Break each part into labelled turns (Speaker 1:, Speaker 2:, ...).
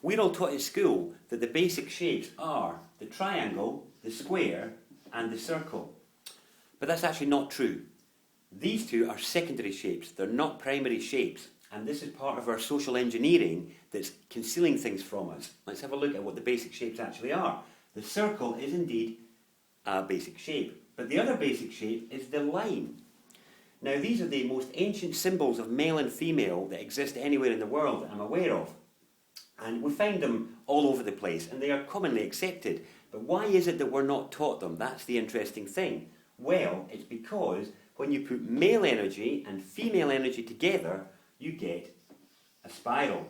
Speaker 1: We're all taught at school that the basic shapes are the triangle, the square, and the circle. But that's actually not true. These two are secondary shapes. They're not primary shapes. And this is part of our social engineering that's concealing things from us. Let's have a look at what the basic shapes actually are. The circle is indeed a basic shape. But the other basic shape is the line. Now, these are the most ancient symbols of male and female that exist anywhere in the world that I'm aware of. And we find them all over the place, and they are commonly accepted. But why is it that we're not taught them? That's the interesting thing. Well, it's because when you put male energy and female energy together, you get a spiral.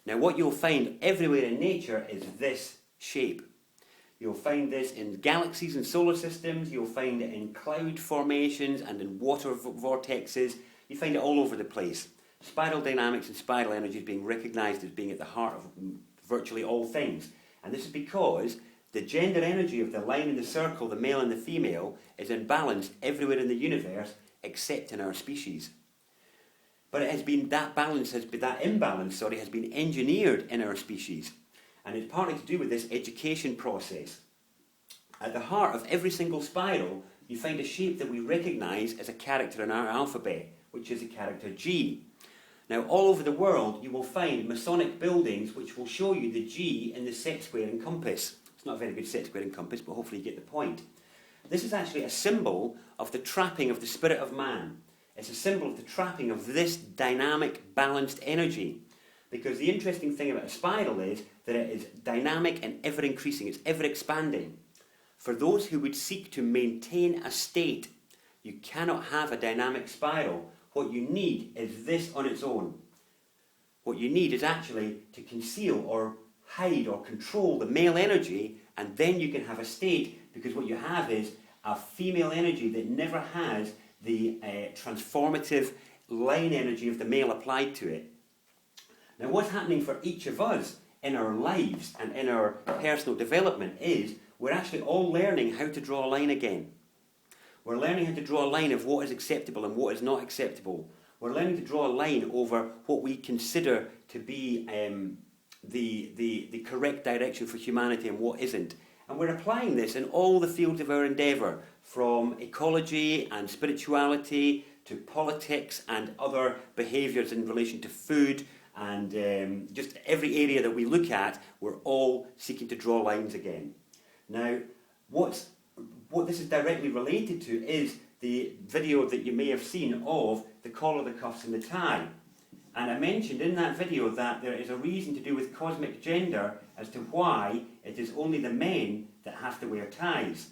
Speaker 1: Now, what you'll find everywhere in nature is this shape. You'll find this in galaxies and solar systems. You'll find it in cloud formations and in water vortexes. You find it all over the place. Spiral dynamics and spiral energy is being recognised as being at the heart of virtually all things. And this is because the gender energy of the line and the circle, the male and the female, is imbalanced everywhere in the universe except in our species. But it has been that imbalance has been engineered in our species. And it's partly to do with this education process. At the heart of every single spiral, you find a shape that we recognise as a character in our alphabet, which is the character G. Now, all over the world, you will find Masonic buildings which will show you the G in the set, square and compass. It's not a very good set, square and compass, but hopefully you get the point. This is actually a symbol of the trapping of the spirit of man. It's a symbol of the trapping of this dynamic, balanced energy. Because the interesting thing about a spiral is that it is dynamic and ever-increasing. It's ever-expanding. For those who would seek to maintain a state, you cannot have a dynamic spiral. What you need is this on its own. What you need is actually to conceal or hide or control the male energy, and then you can have a state, because what you have is a female energy that never has the transformative line energy of the male applied to it. Now, what's happening for each of us in our lives and in our personal development is we're actually all learning how to draw a line again. We're learning how to draw a line of what is acceptable and what is not acceptable. We're learning to draw a line over what we consider to be the correct direction for humanity and what isn't. And we're applying this in all the fields of our endeavour, from ecology and spirituality to politics and other behaviours in relation to food, and just every area that we look at, we're all seeking to draw lines again. Now, what this is directly related to is the video that you may have seen of the collar, the cuffs and the tie. And I mentioned in that video that there is a reason to do with cosmic gender as to why it is only the men that have to wear ties,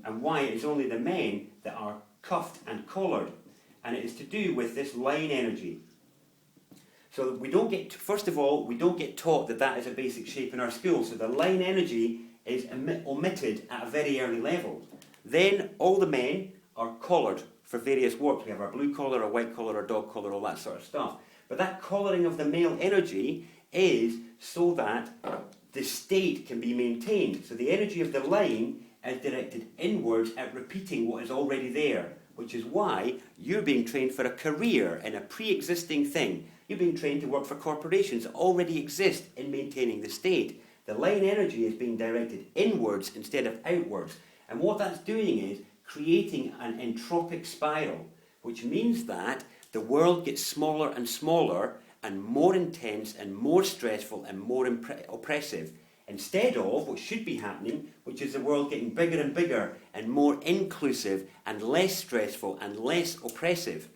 Speaker 1: and why it is only the men that are cuffed and collared. And it is to do with this line energy. So we don't get, first of all, we don't get taught that that is a basic shape in our school. So the line energy is omitted at a very early level. Then all the men are collared for various work. We have our blue collar, our white collar, our dog collar, all that sort of stuff. But that collaring of the male energy is so that the state can be maintained. So the energy of the line is directed inwards at repeating what is already there, which is why you're being trained for a career in a pre-existing thing. You're being trained to work for corporations that already exist in maintaining the state. The line energy is being directed inwards instead of outwards. And what that's doing is creating an entropic spiral, which means that the world gets smaller and smaller and more intense and more stressful and more oppressive, instead of what should be happening, which is the world getting bigger and bigger and more inclusive and less stressful and less oppressive.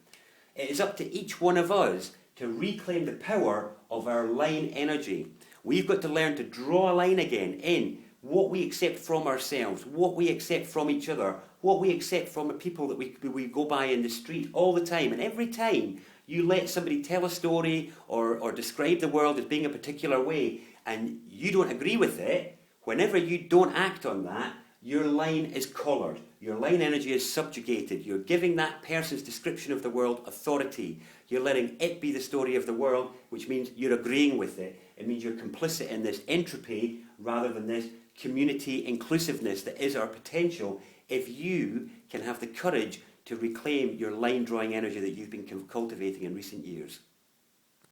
Speaker 1: It is up to each one of us to reclaim the power of our line energy. We've got to learn to draw a line again in what we accept from ourselves, what we accept from each other, what we accept from the people that we go by in the street all the time. And every time you let somebody tell a story or describe the world as being a particular way and you don't agree with it, whenever you don't act on that, your line is collared. Your line energy is subjugated. You're giving that person's description of the world authority. You're letting it be the story of the world, which means you're agreeing with it. It means you're complicit in this entropy rather than this community inclusiveness that is our potential if you can have the courage to reclaim your line drawing energy that you've been cultivating in recent years.